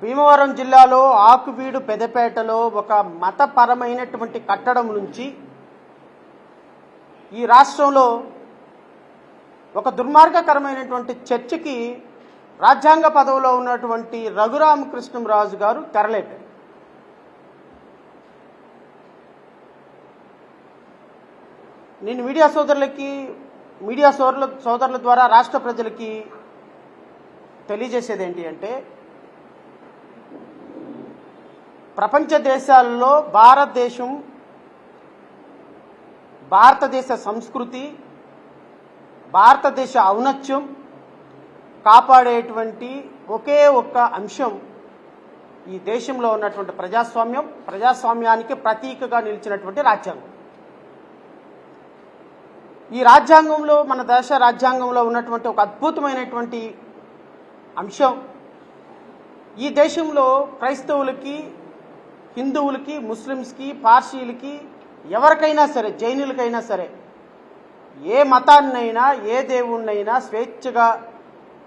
భీమవరం జిల్లాలో ఆకువీడు పెదపేటలో ఒక మతపరమైనటువంటి కట్టడం నుంచి ఈ రాష్ట్రంలో ఒక దుర్మార్గకరమైనటువంటి చర్చకి రాజ్యాంగ పదవిలో ఉన్నటువంటి రఘురామకృష్ణంరాజు గారు తెరలేపారు. నేను మీడియా సోదరుల ద్వారా రాష్ట్ర ప్రజలకి తెలియజేసేది ఏంటి అంటే, ప్రపంచ దేశాల్లో భారతదేశ సంస్కృతి, భారతదేశ ఔన్నత్యం కాపాడేటువంటి ఒకే ఒక్క అంశం ఈ దేశంలో ఉన్నటువంటి ప్రజాస్వామ్యానికి ప్రతీకగా నిలిచినటువంటి రాజ్యాంగం. ఈ రాజ్యాంగంలో, మన దేశ రాజ్యాంగంలో ఉన్నటువంటి ఒక అద్భుతమైనటువంటి అంశం, ఈ దేశంలో క్రైస్తవులకి, హిందువులకి, ముస్లిమ్స్కి, పార్సీలకి, ఎవరికైనా సరే, జైనులకైనా సరే, ఏ మతాన్నైనా ఏ దేవుణ్ణైనా స్వేచ్ఛగా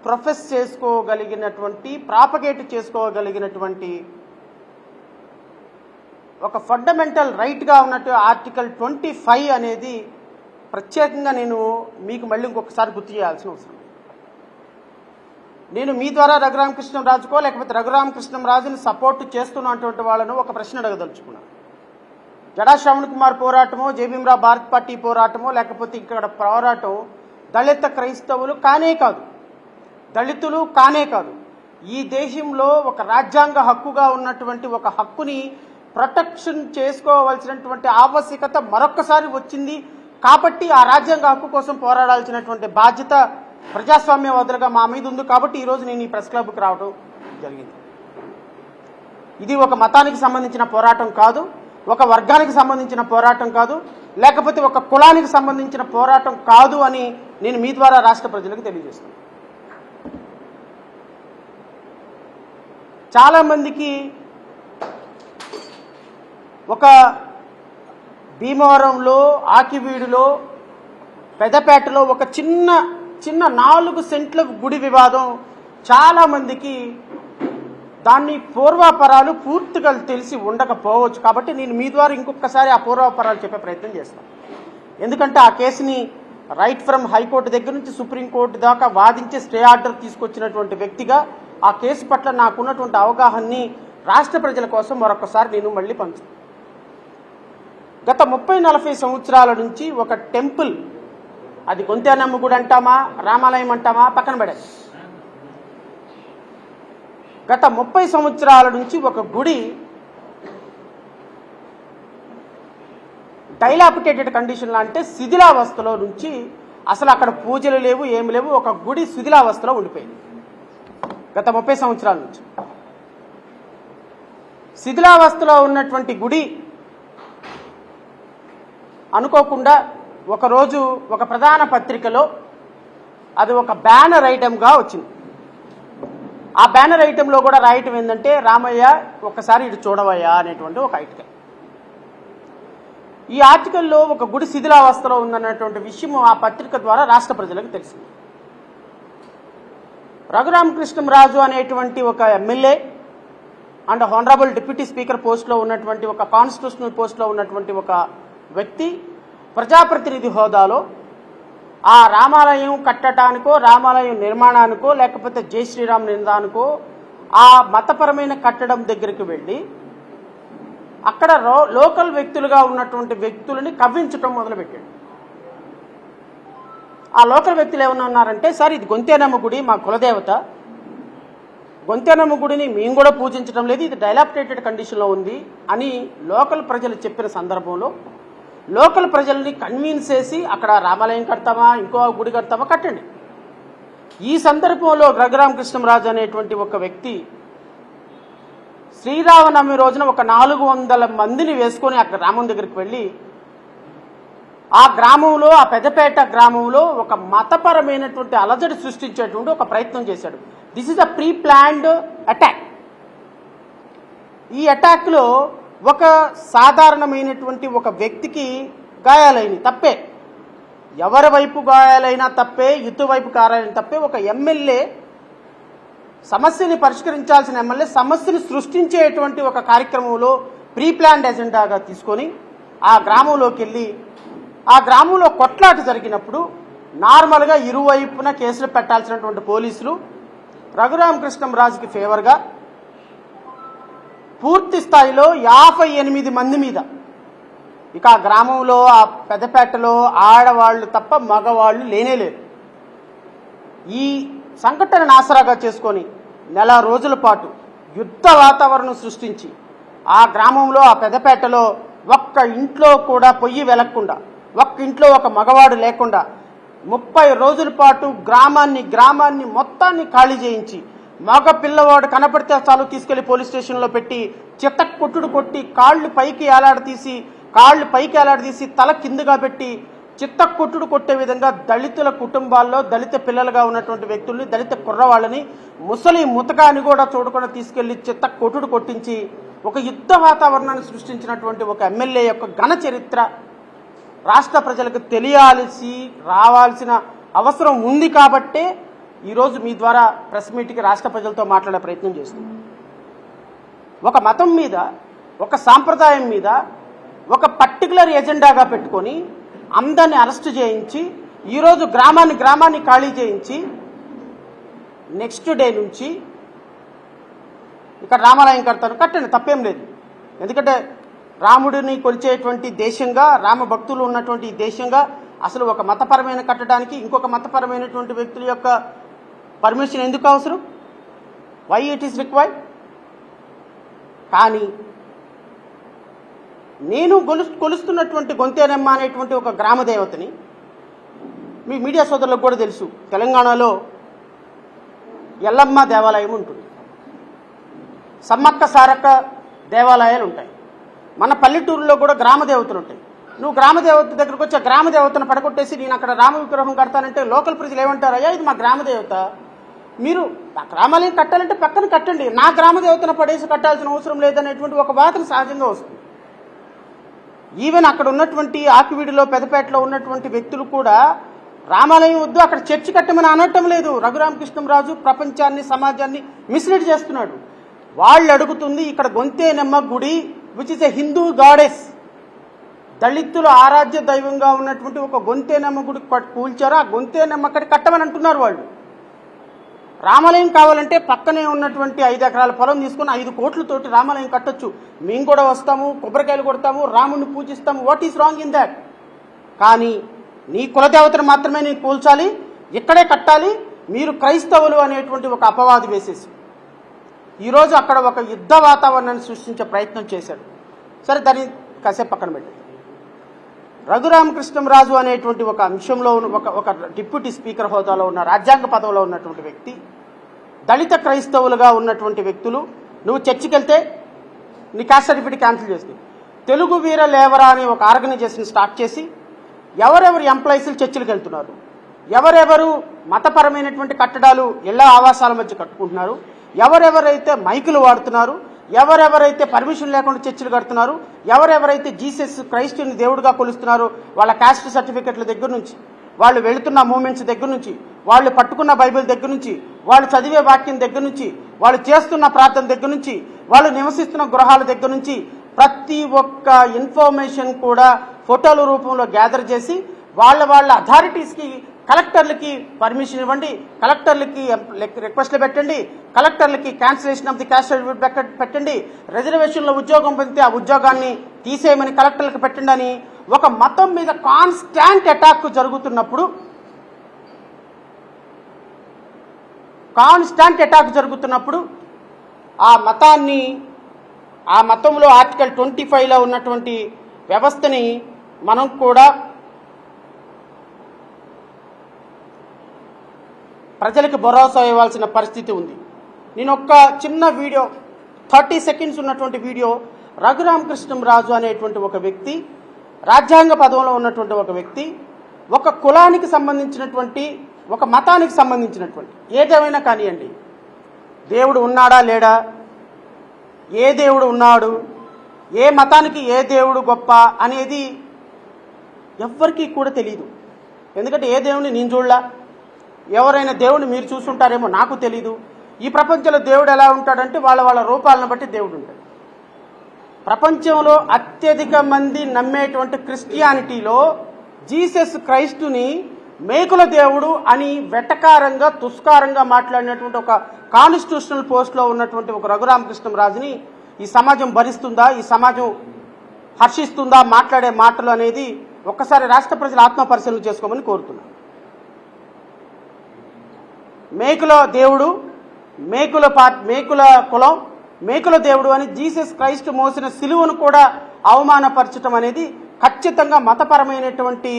ప్రొఫెస్ చేసుకోగలిగినటువంటి, ప్రాపగేట్ చేసుకోగలిగినటువంటి ఒక ఫండమెంటల్ రైట్గా ఉన్నట్టు ఆర్టికల్ 25 అనేది ప్రత్యేకంగా నేను మీకు మళ్ళీ ఇంకొకసారి గుర్తు చేయాల్సిన అవసరం. నేను మీ ద్వారా రఘురామకృష్ణంరాజుకో లేకపోతే రఘురామకృష్ణంరాజుని సపోర్ట్ చేస్తున్నటువంటి వాళ్ళను ఒక ప్రశ్న అడగదలుచుకున్నాను. జడా శ్రవణ్ కుమార్ పోరాటమో, జేబీఎంరావు భారత్ పార్టీ పోరాటమో, లేకపోతే ఇక్కడ పోరాటం దళిత క్రైస్తవులు కానే కాదు, దళితులు కానే కాదు. ఈ దేశంలో ఒక రాజ్యాంగ హక్కుగా ఉన్నటువంటి ఒక హక్కుని ప్రొటెక్షన్ చేసుకోవాల్సినటువంటి ఆవశ్యకత మరొక్కసారి వచ్చింది. కాబట్టి ఆ రాజ్యాంగ హక్కు కోసం పోరాడాల్సినటువంటి బాధ్యత ప్రజాస్వామ్యవాదులుగా మా మీద ఉంది. కాబట్టి ఈరోజు నేను ఈ ప్రెస్ క్లబ్కి రావడం జరిగింది. ఇది ఒక మతానికి సంబంధించిన పోరాటం కాదు, ఒక వర్గానికి సంబంధించిన పోరాటం కాదు, లేకపోతే ఒక కులానికి సంబంధించిన పోరాటం కాదు అని నేను మీ ద్వారా రాష్ట్ర ప్రజలకు తెలియజేస్తాను. చాలామందికి ఒక భీమవరంలో, ఆకివీడులో, పెదపేటలో ఒక చిన్న 4 సెంట్ల గుడి వివాదం చాలామందికి దాన్ని పూర్వాపరాలు పూర్తిగా తెలిసి ఉండకపోవచ్చు. కాబట్టి నేను మీ ద్వారా ఇంకొకసారి ఆ పూర్వాపరాలు చెప్పే ప్రయత్నం చేస్తాను. ఎందుకంటే ఆ కేసుని రైట్ ఫ్రమ్ హైకోర్టు దగ్గర నుంచి సుప్రీంకోర్టు దాకా వాదించి స్టే ఆర్డర్ తీసుకొచ్చినటువంటి వ్యక్తిగా ఆ కేసు పట్ల నాకున్నటువంటి అవగాహనని రాష్ట్ర ప్రజల కోసం మరొకసారి నేను మళ్ళీ పంచుతాను. గత 30-40 సంవత్సరాల నుంచి ఒక టెంపుల్, అది గొంతేనమ్మ గుడి అంటామా, రామాలయం అంటామా, పక్కన పడేది. గత 30 సంవత్సరాల నుంచి ఒక గుడి డైలాపిటేటెడ్ కండిషన్లో, అంటే శిథిలావస్థలో నుంచి, అసలు అక్కడ పూజలు లేవు, ఏమి లేవు, ఒక గుడి శిథిలావస్థలో ఉండిపోయింది. గత 30 సంవత్సరాల నుంచి శిథిలావస్థలో ఉన్నటువంటి గుడి అనుకోకుండా ఒకరోజు ఒక ప్రధాన పత్రికలో అది ఒక బ్యానర్ ఐటెంగా వచ్చింది. ఆ బ్యానర్ ఐటెంలో కూడా రాయటం ఏంటంటే, రామయ్య ఒకసారి ఇటు చూడవయ్యా అనేటువంటి ఒక ఆర్టికల్. ఈ ఆర్టికల్లో ఒక గుడి శిథిలావస్థలో ఉందన్నటువంటి విషయం ఆ పత్రిక ద్వారా రాష్ట్ర ప్రజలకు తెలిసింది. రఘురామకృష్ణంరాజు అనేటువంటి ఒక MLA and honourable deputy speaker పోస్ట్లో ఉన్నటువంటి, ఒక కాన్స్టిట్యూషనల్ పోస్ట్లో ఉన్నటువంటి ఒక వ్యక్తి ప్రజాప్రతినిధి హోదాలో ఆ రామాలయం కట్టడానికో, రామాలయం నిర్మాణానికో, లేకపోతే జై శ్రీరామ్ నిందానికో ఆ మతపరమైన కట్టడం దగ్గరికి వెళ్ళి అక్కడ లోకల్ వ్యక్తులుగా ఉన్నటువంటి వ్యక్తులని కవ్వించడం మొదలుపెట్టాడు. ఆ లోకల్ వ్యక్తులు ఏమన్నా ఉన్నారంటే, సార్ ఇది గొంతేనమ్మ గుడి, మా కులదేవత, గొంతేనమ్మ గుడిని మేము కూడా పూజించడం లేదు, ఇది డైలాపిటేటెడ్ కండిషన్లో ఉంది అని లోకల్ ప్రజలు చెప్పిన సందర్భంలో లోకల్ ప్రజల్ని కన్విన్స్ చేసి అక్కడ రామాలయం కడతామా, ఇంకో గుడి కడతామా, కట్టండి. ఈ సందర్భంలో రఘురామకృష్ణంరాజు అనేటువంటి ఒక వ్యక్తి శ్రీరామనవమి రోజున ఒక 400 మందిని వేసుకొని అక్కడ రామం దగ్గరికి వెళ్ళి ఆ గ్రామంలో, ఆ పెదపేట గ్రామంలో ఒక మతపరమైనటువంటి అలజడి సృష్టించేటువంటి ఒక ప్రయత్నం చేశాడు. This is a pre planned attack. ఈ అటాక్లో ఒక సాధారణమైనటువంటి ఒక వ్యక్తికి గాయాలైన తప్పే, ఎవరి వైపు గాయాలైనా తప్పే, ఇటు వైపు గాయాలైన తప్పే. ఒక ఎమ్మెల్యే సమస్యని పరిష్కరించాల్సిన ఎమ్మెల్యే సమస్యని సృష్టించేటువంటి ఒక కార్యక్రమంలో ప్రీ ప్లాన్డ్ ఎజెండాగా తీసుకొని ఆ గ్రామంలోకి వెళ్ళి ఆ గ్రామంలో కొట్లాట జరిగినప్పుడు నార్మల్గా ఇరువైపున కేసులు పెట్టాల్సినటువంటి పోలీసులు రఘురామకృష్ణంరాజుకి ఫేవర్గా పూర్తి స్థాయిలో 58 మంది మీద, ఇక ఆ గ్రామంలో ఆ పెద్దపేటలో ఆడవాళ్లు తప్ప మగవాళ్లు లేనేలేరు. ఈ సంఘటనను ఆసరాగా చేసుకొని నెల రోజుల పాటు యుద్ధ వాతావరణం సృష్టించి ఆ గ్రామంలో ఆ పెద్దపేటలో ఒక్క ఇంట్లో కూడా పొయ్యి వెలగకుండా, ఒక్క ఇంట్లో ఒక మగవాడు లేకుండా 30 రోజుల పాటు గ్రామాన్ని మొత్తాన్ని ఖాళీ చేయించి మగ పిల్లవాడు కనపడితే చాలు తీసుకెళ్లి పోలీస్ స్టేషన్లో పెట్టి చిత్త కొట్టుడు కొట్టి కాళ్ళు పైకి ఏలాడదీసి తల కిందగా పెట్టి చిత్త కొట్టుడు కొట్టే విధంగా దళితుల కుటుంబాల్లో దళిత పిల్లలుగా ఉన్నటువంటి వ్యక్తుల్ని, దళిత కుర్రవాళ్ళని ముసలి ముతకాని కూడా చూడకుండా తీసుకెళ్లి చిత్త కొట్టుడు కొట్టించి ఒక యుద్ధ వాతావరణాన్ని సృష్టించినటువంటి ఒక ఎమ్మెల్యే యొక్క ఘన చరిత్ర రాష్ట్ర ప్రజలకు రావాల్సిన అవసరం ఉంది కాబట్టే ఈరోజు మీ ద్వారా ప్రెస్ మీట్కి రాష్ట్ర ప్రజలతో మాట్లాడే ప్రయత్నం చేస్తుంది. ఒక మతం మీద, ఒక సాంప్రదాయం మీద ఒక పర్టికులర్ ఎజెండాగా పెట్టుకొని అందరిని అరెస్ట్ చేయించి ఈరోజు గ్రామాన్ని ఖాళీ చేయించి నెక్స్ట్ డే నుంచి ఇక్కడ రామాలయం కట్టండి, తప్పేం లేదు. ఎందుకంటే రాముడిని కొలిచేటువంటి దేశంగా, రామ భక్తులు ఉన్నటువంటి దేశంగా అసలు ఒక మతపరమైన కట్టడానికి ఇంకొక మతపరమైనటువంటి వ్యక్తుల యొక్క పర్మిషన్ ఎందుకు అవసరం? Why it is required? కానీ నేను కొలుస్తున్నటువంటి గొంతేనమ్మ అనేటువంటి ఒక గ్రామ దేవతని మీ మీడియా సోదరులకు కూడా తెలుసు. తెలంగాణలో ఎల్లమ్మ దేవాలయం ఉంటుంది, సమ్మక్క సారక్క దేవాలయాలు ఉంటాయి, మన పల్లెటూరులో కూడా గ్రామ దేవతలు ఉంటాయి. నువ్వు గ్రామ దేవత దగ్గరకు వచ్చి గ్రామ దేవతను పడగొట్టేసి నేను అక్కడ రామ విగ్రహం కడతానంటే లోకల్ ప్రజలు ఏమంటారు? అయ్యా ఇది మా గ్రామ దేవత, మీరు గ్రామాలయం కట్టాలంటే పక్కన కట్టండి, నా గ్రామ దేవతను పడేసి కట్టాల్సిన అవసరం లేదనేటువంటి ఒక వాదన సహజంగా వస్తుంది. ఈవెన్ అక్కడ ఉన్నటువంటి ఆకివీడిలో పెద్దపేటలో ఉన్నటువంటి వ్యక్తులు కూడా రామాలయం వద్దు అక్కడ చర్చి కట్టమని అనటం లేదు. రఘురామకృష్ణంరాజు ప్రపంచాన్ని సమాజాన్ని మిస్లీడ్ చేస్తున్నాడు. వాళ్ళు అడుగుతుంది ఇక్కడ గొంతేనమ్మ గుడి which is a Hindu goddess, దళితుల ఆరాధ్య దైవంగా ఉన్నటువంటి ఒక గొంతేనమ్మ గుడి కూల్చారు, ఆ గొంతేనమ్మ అక్కడ కట్టమని అంటున్నారు వాళ్ళు. రామాలయం కావాలంటే పక్కనే ఉన్నటువంటి 5 ఎకరాల పొలం తీసుకుని 5 కోట్లతోటి రామాలయం కట్టొచ్చు, మేము కూడా వస్తాము, కొబ్బరికాయలు కొడతాము, రాముడిని పూజిస్తాము, what is wrong in that? కానీ నీ కులదేవతను మాత్రమే నేను కూల్చాలి, ఇక్కడే కట్టాలి, మీరు క్రైస్తవులు అనేటువంటి ఒక అపవాదు వేసేసి ఈరోజు అక్కడ ఒక యుద్ధ వాతావరణాన్ని సృష్టించే ప్రయత్నం చేశాడు. సరే, దాన్ని కాసేపు పక్కన పెట్టండి. రఘురామకృష్ణంరాజు అనేటువంటి ఒక అంశంలో ఒక డిప్యూటీ స్పీకర్ హోదాలో ఉన్న రాజ్యాంగ పదవిలో ఉన్నటువంటి వ్యక్తి, దళిత క్రైస్తవులుగా ఉన్నటువంటి వ్యక్తులు, నువ్వు చర్చికి వెళ్తే నీ క్యాస్ట్ సర్టిఫికేట్ క్యాన్సిల్ చేస్తుంది. తెలుగు వీర లేవరా అని ఒక ఆర్గనైజేషన్ స్టార్ట్ చేసి ఎవరెవరు ఎంప్లాయీస్లు చర్చిలకు వెళ్తున్నారు, ఎవరెవరు మతపరమైనటువంటి కట్టడాలు ఇళ్ల ఆవాసాల మధ్య కట్టుకుంటున్నారు, ఎవరెవరైతే మైకులు వాడుతున్నారు, ఎవరెవరైతే పర్మిషన్ లేకుండా చర్చిలు కడుతున్నారు, ఎవరెవరైతే జీసస్ క్రైస్తుని దేవుడిగా కొలుస్తున్నారో వాళ్ళ క్యాస్ట్ సర్టిఫికెట్ల దగ్గర నుంచి, వాళ్ళు వెళుతున్న మూమెంట్స్ దగ్గర నుంచి, వాళ్ళు పట్టుకున్న బైబిల్ దగ్గర నుంచి, వాళ్ళు చదివే వాక్యం దగ్గర నుంచి, వాళ్ళు చేస్తున్న ప్రార్థన దగ్గర నుంచి, వాళ్ళు నివసిస్తున్న గృహాల దగ్గర నుంచి ప్రతి ఒక్క ఇన్ఫర్మేషన్ కూడా ఫోటోల రూపంలో గ్యాదర్ చేసి వాళ్ళ అథారిటీస్కి, కలెక్టర్లకి పర్మిషన్ ఇవ్వండి, కలెక్టర్లకి రిక్వెస్ట్లు పెట్టండి, కలెక్టర్లకి cancellation of the caste certificate పెట్టండి, రిజర్వేషన్లో ఉద్యోగం పొందితే ఆ ఉద్యోగాన్ని తీసేయమని కలెక్టర్లకు పెట్టండి అని ఒక మతం మీద కాన్స్టాంట్ అటాక్ జరుగుతున్నప్పుడు ఆ మతంలో ఆర్టికల్ 25లో ఉన్నటువంటి వ్యవస్థని మనం కూడా ప్రజలకు భరోసా ఇవ్వాల్సిన పరిస్థితి ఉంది. నేను ఒక చిన్న వీడియో 30 సెకండ్స్ ఉన్నటువంటి వీడియో, రఘురామకృష్ణంరాజు అనేటువంటి ఒక వ్యక్తి, రాజ్యాంగ పదవిలో ఉన్నటువంటి ఒక వ్యక్తి, ఒక కులానికి సంబంధించినటువంటి, ఒక మతానికి సంబంధించినటువంటి ఏదేమైనా కానివ్వండి, దేవుడు ఉన్నాడా లేడా, ఏ దేవుడు ఉన్నాడు, ఏ మతానికి ఏ దేవుడు గొప్ప అనేది ఎవ్వరికీ కూడా తెలియదు. ఎందుకంటే ఏ దేవుడిని నేను చూడలా, ఎవరైనా దేవుడిని మీరు చూసుంటారేమో నాకు తెలీదు. ఈ ప్రపంచంలో దేవుడు ఎలా ఉంటాడంటే వాళ్ళ వాళ్ళ రూపాలను బట్టి దేవుడు ఉంటాడు. ప్రపంచంలో అత్యధిక మంది నమ్మేటువంటి క్రిస్టియానిటీలో జీసస్ క్రైస్టుని మేకుల దేవుడు అని వెటకారంగా తుస్కారంగా మాట్లాడినటువంటి ఒక కాన్స్టిట్యూషనల్ పోస్ట్లో ఉన్నటువంటి ఒక రఘురామకృష్ణరాజుని ఈ సమాజం భరిస్తుందా, ఈ సమాజం హర్షిస్తుందా మాట్లాడే మాటలు అనేది ఒక్కసారి రాష్ట్ర ప్రజలు ఆత్మపరిశీలన చేసుకోమని కోరుతున్నాను. మేకుల దేవుడు, మేకుల కులం, మేకుల దేవుడు అని జీసస్ క్రైస్ట్ మోసిన సిలువను కూడా అవమానపరచడం అనేది ఖచ్చితంగా మతపరమైనటువంటి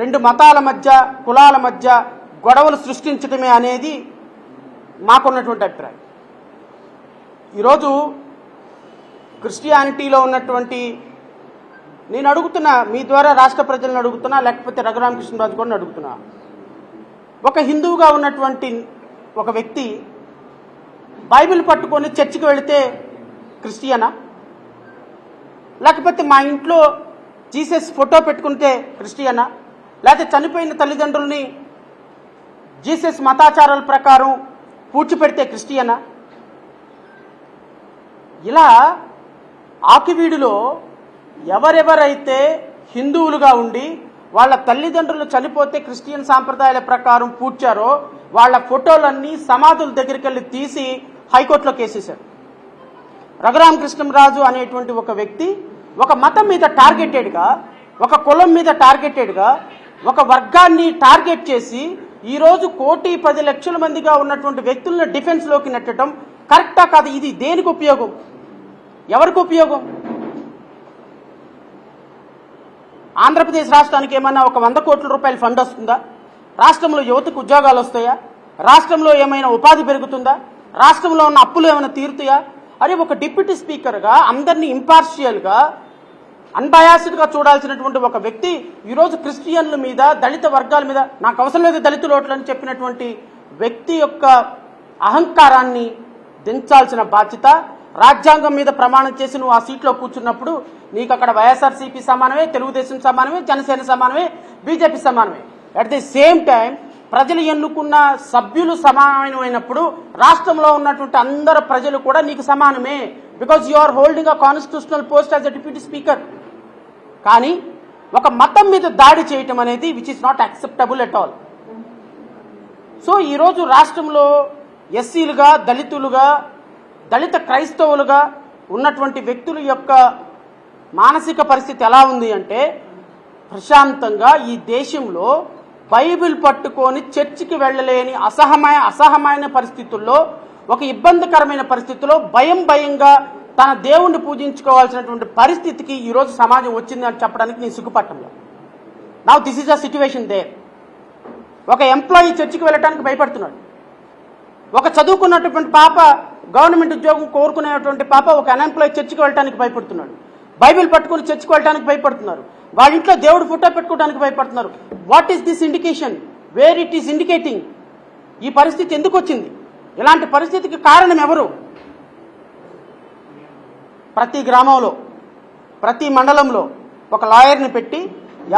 రెండు మతాల మధ్య, కులాల మధ్య గొడవలు సృష్టించడమే అనేది మాకున్నటువంటి అభిప్రాయం. ఈరోజు క్రిస్టియానిటీలో ఉన్నటువంటి, నేను అడుగుతున్నా, మీ ద్వారా రాష్ట్ర ప్రజలను అడుగుతున్నా, లేకపోతే రఘురామకృష్ణరాజు కూడా అడుగుతున్నా, ఒక హిందువుగా ఉన్నటువంటి ఒక వ్యక్తి బైబిల్ పట్టుకొని చర్చికి వెళితే క్రిస్టియనా? లేకపోతే మా ఇంట్లో జీసస్ ఫోటో పెట్టుకుంటే క్రిస్టియనా? లేకపోతే చనిపోయిన తల్లిదండ్రుల్ని జీసస్ మతాచారాల ప్రకారం పూడ్చిపెడితే క్రిస్టియనా? ఇలా ఆకివీడులో ఎవరెవరైతే హిందువులుగా ఉండి వాళ్ళ తల్లిదండ్రులు చనిపోతే క్రిస్టియన్ సాంప్రదాయాల ప్రకారం పూడ్చారో వాళ్ళ ఫోటోలన్నీ సమాధుల దగ్గరికి వెళ్ళి తీసి హైకోర్టులో కేసేశారు. రఘురామకృష్ణరాజు అనేటువంటి ఒక వ్యక్తి ఒక మతం మీద టార్గెటెడ్గా, ఒక కులం మీద టార్గెటెడ్గా, ఒక వర్గాన్ని టార్గెట్ చేసి ఈరోజు 1,10,00,000 మందిగా ఉన్నటువంటి వ్యక్తులను డిఫెన్స్లోకి నెట్టడం కరెక్టా కాదు? ఇది దేనికి ఉపయోగం? ఎవరికి ఉపయోగం? ఆంధ్రప్రదేశ్ రాష్ట్రానికి ఏమన్నా ఒక 100 కోట్ల రూపాయల ఫండ్ వస్తుందా? రాష్ట్రంలో యువతకు ఉద్యోగాలు వస్తాయా? రాష్ట్రంలో ఏమైనా ఉపాధి పెరుగుతుందా? రాష్ట్రంలో ఉన్న అప్పులు ఏమైనా తీరుతాయా? అరే, ఒక డిప్యూటీ స్పీకర్గా అందరినీ ఇంపార్షియల్గా, అన్బయాస్డ్గా చూడాల్సినటువంటి ఒక వ్యక్తి ఈరోజు క్రిస్టియన్ల మీద, దళిత వర్గాల మీద నాకు అవసరం లేదు దళితులు ఓట్లు అని చెప్పినటువంటి వ్యక్తి యొక్క అహంకారాన్ని దించాల్సిన బాధ్యత, రాజ్యాంగం మీద ప్రమాణం చేసి నువ్వు ఆ సీట్లో కూర్చున్నప్పుడు నీకు అక్కడ వైఎస్ఆర్సీపీ సమానమే, తెలుగుదేశం సమానమే, జనసేన సమానమే, బీజేపీ సమానమే. అట్ ది సేమ్ టైం ప్రజలు ఎన్నుకున్న సభ్యులు సమానమైనప్పుడు రాష్ట్రంలో ఉన్నటువంటి అందరు ప్రజలు కూడా నీకు సమానమే, because you are holding a constitutional post as a deputy speaker. కానీ ఒక మతం మీద దాడి చేయటం అనేది which is not acceptable at all. So ఈరోజు రాష్ట్రంలో ఎస్సీలుగా, దళితులుగా, దళిత క్రైస్తవులుగా ఉన్నటువంటి వ్యక్తుల యొక్క మానసిక పరిస్థితి ఎలా ఉంది అంటే, ప్రశాంతంగా ఈ దేశంలో బైబిల్ పట్టుకొని చర్చికి వెళ్ళలేని అసహమైన పరిస్థితుల్లో, ఒక ఇబ్బందికరమైన పరిస్థితుల్లో భయంగా తన దేవుణ్ణి పూజించుకోవాల్సినటువంటి పరిస్థితికి ఈరోజు సమాజం వచ్చింది అని చెప్పడానికి నేను సిగ్గుపట్టంలో. Now this is a situation there. ఒక ఎంప్లాయీ చర్చికి వెళ్ళడానికి భయపడుతున్నాడు. ఒక చదువుకున్నటువంటి పాప, గవర్నమెంట్ ఉద్యోగం కోరుకునేటువంటి పాప, ఒక అన్ఎంప్లాయీ చర్చికి వెళ్ళడానికి భయపడుతున్నాడు. బైబిల్ పట్టుకుని చర్చికి వెళ్ళడానికి భయపడుతున్నారు. వాళ్ళ ఇంట్లో దేవుడు ఫోటో పెట్టుకోవడానికి భయపడుతున్నారు. What is this indication? Where it is indicating? ఈ పరిస్థితి ఎందుకు వచ్చింది? ఇలాంటి పరిస్థితికి కారణం ఎవరు? ప్రతి గ్రామంలో, ప్రతి మండలంలో ఒక లాయర్ని పెట్టి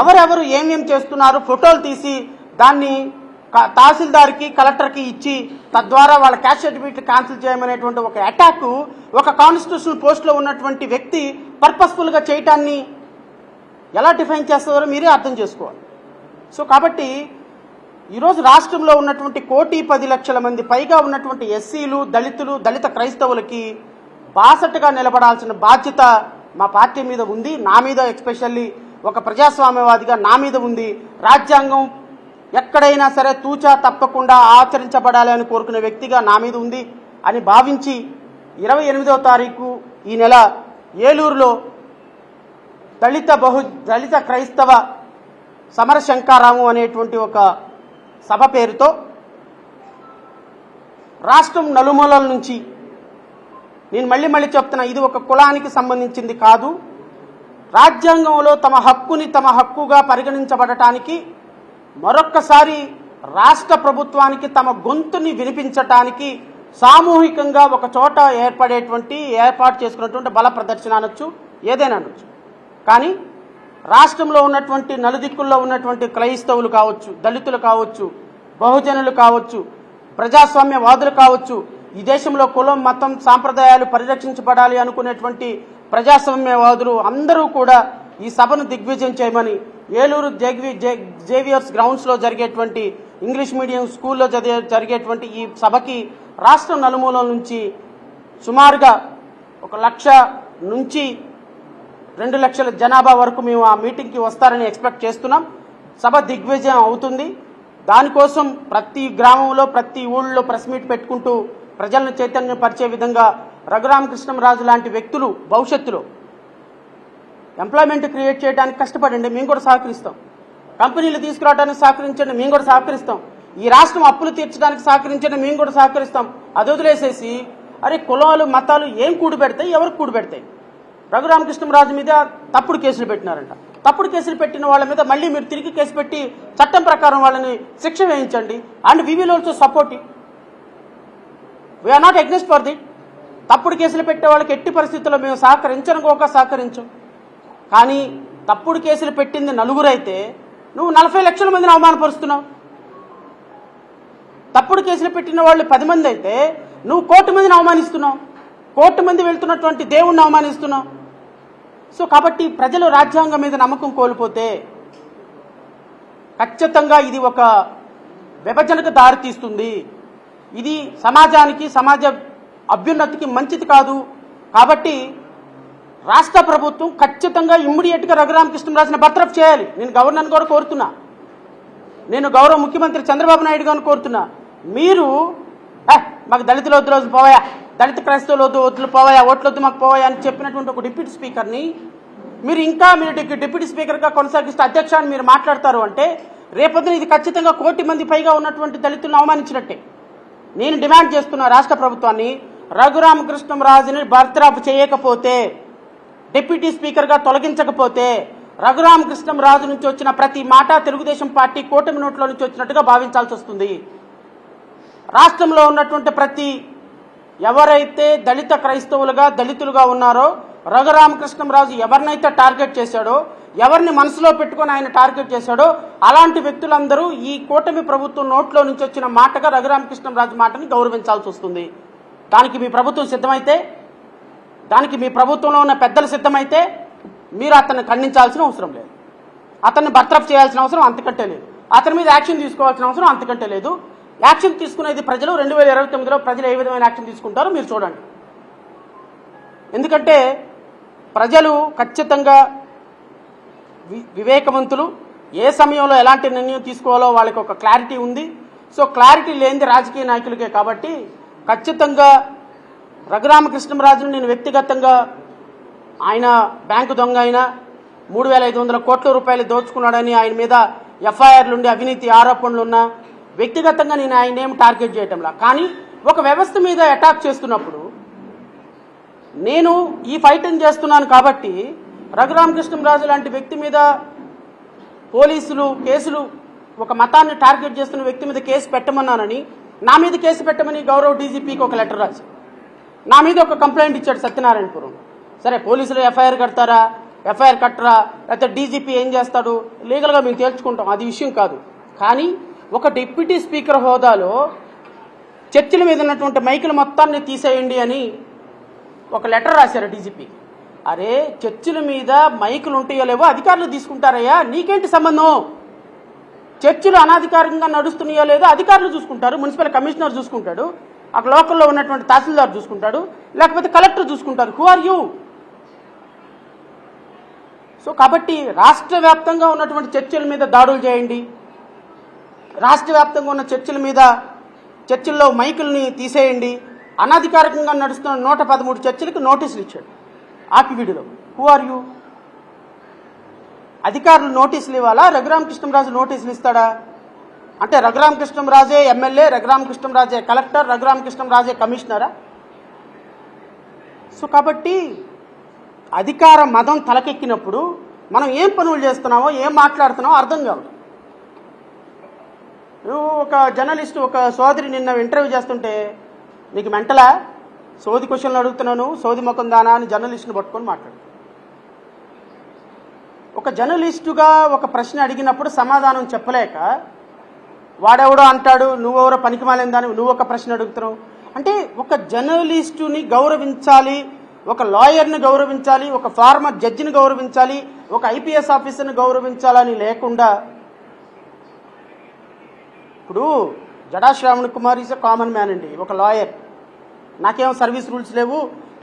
ఎవరెవరు ఏమేం చేస్తున్నారు ఫోటోలు తీసి దాన్ని తహసీల్దార్కి, కలెక్టర్కి ఇచ్చి తద్వారా వాళ్ళ క్యాస్ట్ సర్టిఫికేట్ క్యాన్సిల్ చేయమనేటువంటి ఒక అటాక్ ఒక కాన్స్టిట్యూషనల్ పోస్ట్లో ఉన్నటువంటి వ్యక్తి పర్పస్ఫుల్గా చేయటాన్ని ఎలా డిఫైన్ చేస్తారో మీరే అర్థం చేసుకోవాలి. సో కాబట్టి ఈరోజు రాష్ట్రంలో ఉన్నటువంటి 1,10,00,000 మంది పైగా ఉన్నటువంటి ఎస్సీలు, దళితులు, దళిత క్రైస్తవులకి బాసటగా నిలబడాల్సిన బాధ్యత మా పార్టీ మీద ఉంది, నా మీద ఎస్పెషల్లీ ఒక ప్రజాస్వామ్యవాదిగా నా మీద ఉంది. రాజ్యాంగం ఎక్కడైనా సరే తూచా తప్పకుండా ఆచరించబడాలి అని కోరుకునే వ్యక్తిగా నా మీద ఉంది అని భావించి 28వ తారీఖు ఈ నెల ఏలూరులో దళిత క్రైస్తవ సమర శంకారాము అనేటువంటి ఒక సభ పేరుతో రాష్ట్రం నలుమూలల నుంచి, నేను మళ్ళీ చెప్తున్నా, ఇది ఒక కులానికి సంబంధించింది కాదు. రాజ్యాంగంలో తమ హక్కుగా పరిగణించబడటానికి, మరొక్కసారి రాష్ట్ర ప్రభుత్వానికి తమ గొంతుని వినిపించటానికి సామూహికంగా ఒక చోట ఏర్పాటు చేసుకున్నటువంటి బల ప్రదర్శన అనొచ్చు, ఏదైనా అనొచ్చు. కానీ రాష్ట్రంలో ఉన్నటువంటి నలుదిక్కుల్లో ఉన్నటువంటి క్రైస్తవులు కావచ్చు, దళితులు కావచ్చు, బహుజనులు కావచ్చు, ప్రజాస్వామ్యవాదులు కావచ్చు, ఈ దేశంలో కులం మతం సాంప్రదాయాలు పరిరక్షించబడాలి అనుకునేటువంటి ప్రజాస్వామ్యవాదులు అందరూ కూడా ఈ సభను దిగ్విజయం చేయమని ఏలూరు జేవియర్స్ గ్రౌండ్స్లో జరిగేటువంటి ఇంగ్లీష్ మీడియం స్కూల్లో జరిగేటువంటి ఈ సభకి రాష్ట్రం నలుమూలల నుంచి సుమారుగా 1,00,000 నుంచి 2 లక్షల జనాభా వరకు మేము ఆ మీటింగ్కి వస్తారని ఎక్స్పెక్ట్ చేస్తున్నాం. సభ దిగ్విజయం అవుతుంది. దానికోసం ప్రతి గ్రామంలో ప్రతి ఊళ్ళో ప్రెస్ మీట్ పెట్టుకుంటూ ప్రజలను చైతన్యపరిచే విధంగా రఘురామకృష్ణంరాజు లాంటి వ్యక్తులు భవిష్యత్తులో ఎంప్లాయ్మెంట్ క్రియేట్ చేయడానికి కష్టపడండి, మేము కూడా సహకరిస్తాం. కంపెనీలు తీసుకురావడానికి సహకరించండి, మేము కూడా సహకరిస్తాం. ఈ రాష్ట్రం అప్పులు తీర్చడానికి సహకరించండి, మేము కూడా సహకరిస్తాం. అది వదిలేసేసి అరే కులాలు మతాలు ఏం కూడి పెడతాయి, ఎవరికి కూడి పెడతాయి? రఘురామకృష్ణంరాజు మీద తప్పుడు కేసులు పెట్టినారంట. తప్పుడు కేసులు పెట్టిన వాళ్ళ మీద మళ్ళీ మీరు తిరిగి కేసు పెట్టి చట్టం ప్రకారం వాళ్ళని శిక్ష వేయించండి. And we will also support it. We are not against for that. తప్పుడు కేసులు పెట్టే వాళ్ళకి ఎట్టి పరిస్థితుల్లో మేము సహకరించం. కానీ తప్పుడు కేసులు పెట్టింది నలుగురైతే నువ్వు 40 లక్షల మందిని అవమానపరుస్తున్నావు. తప్పుడు కేసులు పెట్టిన వాళ్ళు 10 మంది అయితే నువ్వు 1 కోటి మందిని అవమానిస్తున్నావు. 1 కోటి మంది వెళ్తున్నటువంటి దేవుణ్ణి అవమానిస్తున్నావు. సో కాబట్టి ప్రజలు రాజ్యాంగం మీద నమ్మకం కోల్పోతే ఖచ్చితంగా ఇది ఒక విభజనకు దారితీస్తుంది. ఇది సమాజానికి సమాజ అభ్యున్నతికి మంచిది కాదు. కాబట్టి రాష్ట్ర ప్రభుత్వం ఖచ్చితంగా ఇమ్మీడియట్గా రఘురామకృష్ణంరాజుని బర్తరఫ్ చేయాలి. నేను గవర్నర్ని కూడా కోరుతున్నా, నేను గౌరవ ముఖ్యమంత్రి చంద్రబాబు నాయుడు గారిని కోరుతున్నా. మీరు మాకు దళితులు వద్దు రోజులు పోవాయా, దళిత క్రైస్తవులు వద్దు పోవాయా, ఓట్లొద్దు మాకు పోవాయా అని చెప్పినటువంటి ఒక డిప్యూటీ స్పీకర్ని మీరు డిప్యూటీ స్పీకర్గా కొనసాగిస్తే అధ్యక్ష అని మీరు మాట్లాడతారు అంటే రేపొద్దున ఇది ఖచ్చితంగా 1 కోటి మంది పైగా ఉన్నటువంటి దళితులను అవమానించినట్టే. నేను డిమాండ్ చేస్తున్నా రాష్ట్ర ప్రభుత్వాన్ని, రఘురామకృష్ణంరాజుని బర్తరఫ్ చేయకపోతే, డిప్యూటీ స్పీకర్గా తొలగించకపోతే రఘురామకృష్ణంరాజు నుంచి వచ్చిన ప్రతి మాట తెలుగుదేశం పార్టీ కూటమి నోట్లో నుంచి వచ్చినట్టుగా భావించాల్సి వస్తుంది. రాష్ట్రంలో ఉన్నటువంటి ఎవరైతే దళిత క్రైస్తవులుగా దళితులుగా ఉన్నారో రఘురామకృష్ణంరాజు ఎవరినైతే టార్గెట్ చేశాడో, ఎవరిని మనసులో పెట్టుకొని ఆయన టార్గెట్ చేశాడో అలాంటి వ్యక్తులందరూ ఈ కూటమి ప్రభుత్వం నోట్లో నుంచి వచ్చిన మాటగా రఘురామకృష్ణంరాజు మాటని గౌరవించాల్సి వస్తుంది. దానికి మీ ప్రభుత్వం సిద్ధమైతే, దానికి మీ ప్రభుత్వంలో ఉన్న పెద్దలు సిద్ధమైతే మీరు అతన్ని ఖండించాల్సిన అవసరం లేదు, అతన్ని బర్తరఫ్ చేయాల్సిన అవసరం అంతకంటే లేదు, అతని మీద యాక్షన్ తీసుకోవాల్సిన అవసరం అంతకంటే లేదు. యాక్షన్ తీసుకునేది ప్రజలు. 2029లో ప్రజలు ఏ విధమైన యాక్షన్ తీసుకుంటారో మీరు చూడండి. ఎందుకంటే ప్రజలు ఖచ్చితంగా వివేకవంతులు. ఏ సమయంలో ఎలాంటి నిర్ణయం తీసుకోవాలో వాళ్ళకి ఒక క్లారిటీ ఉంది. సో క్లారిటీ లేనిది రాజకీయ నాయకులకే. కాబట్టి ఖచ్చితంగా రఘురామకృష్ణంరాజును నేను వ్యక్తిగతంగా, ఆయన బ్యాంకు దొంగ, ఆయన 3,500 కోట్ల రూపాయలు దోచుకున్నాడని ఆయన మీద ఎఫ్ఐఆర్లుండి అవినీతి ఆరోపణలు ఉన్నా వ్యక్తిగతంగా నేను ఆయన ఏం టార్గెట్ చేయటంలా. కానీ ఒక వ్యవస్థ మీద అటాక్ చేస్తున్నప్పుడు నేను ఈ ఫైటింగ్ చేస్తున్నాను కాబట్టి రఘురామకృష్ణంరాజు లాంటి వ్యక్తి మీద పోలీసులు కేసులు, ఒక మతాన్ని టార్గెట్ చేస్తున్న వ్యక్తి మీద కేసు పెట్టమన్నానని, నా మీద కేసు పెట్టమని గౌరవ డీజీపీకి ఒక లెటర్ రాసి నా మీద ఒక కంప్లైంట్ ఇచ్చాడు సత్యనారాయణపురం. సరే పోలీసులు ఎఫ్ఐఆర్ కడతారా, ఎఫ్ఐఆర్ కట్టరా, లేకపోతే డీజీపీ ఏం చేస్తాడు, లీగల్గా మేము తేల్చుకుంటాం, అది విషయం కాదు. కానీ ఒక డిప్యూటీ స్పీకర్ హోదాలో చర్చిల మీద ఉన్నటువంటి మైకులు మొత్తాన్ని తీసేయండి అని ఒక లెటర్ రాశారు డీజీపీ. అరే చర్చిల మీద మైకులు ఉంటాయో లేవో అధికారులు తీసుకుంటారయ్యా, నీకేంటి సంబంధం? చర్చిలు అనాధికారికంగా నడుస్తున్నాయో లేదో అధికారులు చూసుకుంటారు, మున్సిపల్ కమిషనర్ చూసుకుంటాడు, అక్కడ లోకల్లో ఉన్నటువంటి తహసీల్దార్ చూసుకుంటాడు, లేకపోతే కలెక్టర్ చూసుకుంటారు. Who are you? సో కాబట్టి రాష్ట్ర వ్యాప్తంగా ఉన్నటువంటి చర్చిల మీద దాడులు చేయండి, రాష్ట్ర వ్యాప్తంగా ఉన్న చర్చిల్లో మైకుల్ని తీసేయండి, అనధికారికంగా నడుస్తున్న 113 చర్చిలకు నోటీసులు ఇచ్చాడు ఆపివీడిలో. Who are you? అధికారులు నోటీసులు ఇవ్వాలా, రఘురామకృష్ణంరాజు నోటీసులు ఇస్తాడా? అంటే రఘురామకృష్ణంరాజే ఎమ్మెల్యే, రఘురామకృష్ణంరాజే కలెక్టర్, రఘురామకృష్ణంరాజే కమిషనరా? సో కాబట్టి అధికార మదం తలకెక్కినప్పుడు మనం ఏం పనులు చేస్తున్నామో ఏం మాట్లాడుతున్నామో అర్థం కాదు. నువ్వు ఒక జర్నలిస్టు, ఒక సోదరి నిన్న ఇంటర్వ్యూ చేస్తుంటే నీకు మెంటలా? సోది క్వశ్చన్లు అడుగుతున్నాను, సోది ముఖం దానా అని జర్నలిస్టుని పట్టుకొని మాట్లాడు. ఒక జర్నలిస్టుగా ఒక ప్రశ్న అడిగినప్పుడు సమాధానం చెప్పలేక వాడెవడో అంటాడు, నువ్వెవరో పనికిమాలిందని నువ్వు ఒక ప్రశ్న అడుగుతున్నావు. అంటే ఒక జర్నలిస్టుని గౌరవించాలి, ఒక లాయర్ని గౌరవించాలి, ఒక ఫార్మర్ జడ్జిని గౌరవించాలి, ఒక ఐపీఎస్ ఆఫీసర్ని గౌరవించాలని లేకుండా ఇప్పుడు Jada Shravan Kumar is a common man అండి, ఒక లాయర్. నాకేమో సర్వీస్ రూల్స్ లేవు,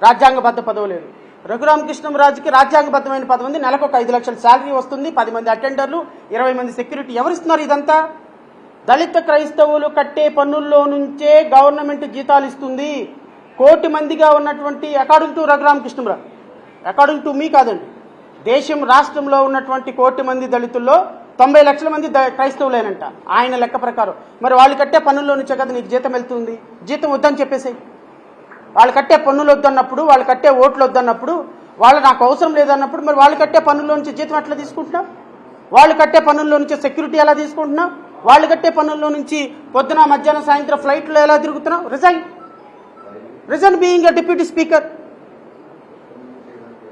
రాజ్యాంగబద్ధ పదవి లేదు. రఘురామకృష్ణంరాజుకి రాజ్యాంగబద్ధమైన పదవి ఉంది, నెలకు ఒక 5 లక్షల శాలరీ వస్తుంది, 10 మంది అటెండర్లు, 20 మంది సెక్యూరిటీ. ఎవరిస్తున్నారు ఇదంతా? దళిత క్రైస్తవులు కట్టే పన్నుల్లో నుంచే గవర్నమెంట్ జీతాలు ఇస్తుంది. 1 కోటి మందిగా ఉన్నటువంటి, according to Raghuramakrishnamraju, according to మీ కాదండి, దేశం రాష్ట్రంలో ఉన్నటువంటి 1 కోటి మంది దళితుల్లో 90 లక్షల మంది క్రైస్తవులేనంట ఆయన లెక్క ప్రకారం. మరి వాళ్ళు కట్టే పన్నుల్లో నుంచే కదా నీకు జీతం వెళ్తుంది. జీతం వద్దని చెప్పేసి, వాళ్ళు కట్టే పన్నులు వద్దన్నప్పుడు, వాళ్ళు కట్టే ఓట్లు వద్దన్నప్పుడు, వాళ్ళు నాకు అవసరం లేదన్నప్పుడు, మరి వాళ్ళు కట్టే పన్నుల్లో నుంచి జీతం ఎట్లా తీసుకుంటున్నావు? వాళ్ళు కట్టే పన్నుల్లో నుంచి సెక్యూరిటీ ఎలా తీసుకుంటున్నావు? వాళ్ళు కట్టే పన్నుల్లో నుంచి పొద్దున మధ్యాహ్నం సాయంత్రం ఫ్లైట్లో ఎలా తిరుగుతున్నావు? Resign being a deputy speaker.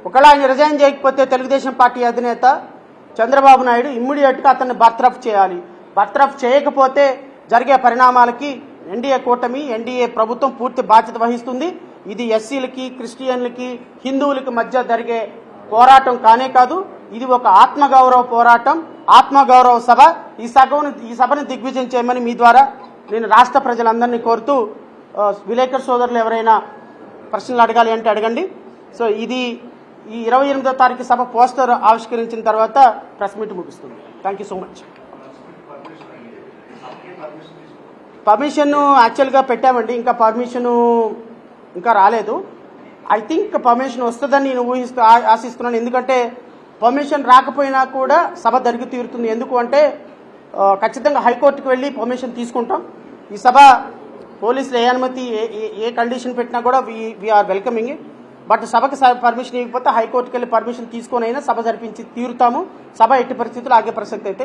ఒకవేళ ఆయన రిజైన్ చేయకపోతే తెలుగుదేశం పార్టీ అధినేత చంద్రబాబు నాయుడు ఇమ్మీడియట్గా అతన్ని బర్తరఫ్ చేయాలి. బర్తరఫ్ చేయకపోతే జరిగే పరిణామాలకి ఎన్డీఏ కూటమి, ఎన్డీఏ ప్రభుత్వం పూర్తి బాధ్యత వహిస్తుంది. ఇది ఎస్సీలకి, క్రిస్టియన్లకి, హిందువులకి మధ్య జరిగే పోరాటం కానే కాదు, ఇది ఒక ఆత్మగౌరవ పోరాటం, ఆత్మగౌరవ సభ. ఈ సభను దిగ్విజయం చేయమని మీ ద్వారా నేను రాష్ట్ర ప్రజలందరినీ కోరుతూ, విలేకరు సోదరులు ఎవరైనా ప్రశ్నలు అడగాలి అంటే అడగండి. సో ఇది ఈ 28వ తారీఖు సభ పోస్టర్ ఆవిష్కరించిన తర్వాత ప్రెస్ మీట్ ముగిస్తుంది. Thank you so much. Permission యాక్చువల్గా పెట్టామండి, ఇంకా పర్మిషను ఇంకా రాలేదు. ఐ థింక్ పర్మిషన్ వస్తుందని నేను ఆశిస్తున్నాను. ఎందుకంటే పర్మిషన్ రాకపోయినా కూడా సభ జరిగి తీరుతుంది. ఎందుకు అంటే ఖచ్చితంగా హైకోర్టుకు వెళ్ళి పర్మిషన్ తీసుకుంటాం. ఈ సభ పోలీసులు ఏ అనుమతి, ఏ కండిషన్ పెట్టినా కూడా వీఆర్ వెల్కమింగ్ ఇట్. బట్ సభకు పర్మిషన్ ఇవ్వకపోతే హైకోర్టుకు వెళ్ళి పర్మిషన్ తీసుకొని అయినా సభ జరిపించి తీరుతాము. సభ ఎట్టి పరిస్థితుల్లో ఆగే ప్రసక్తి అయితే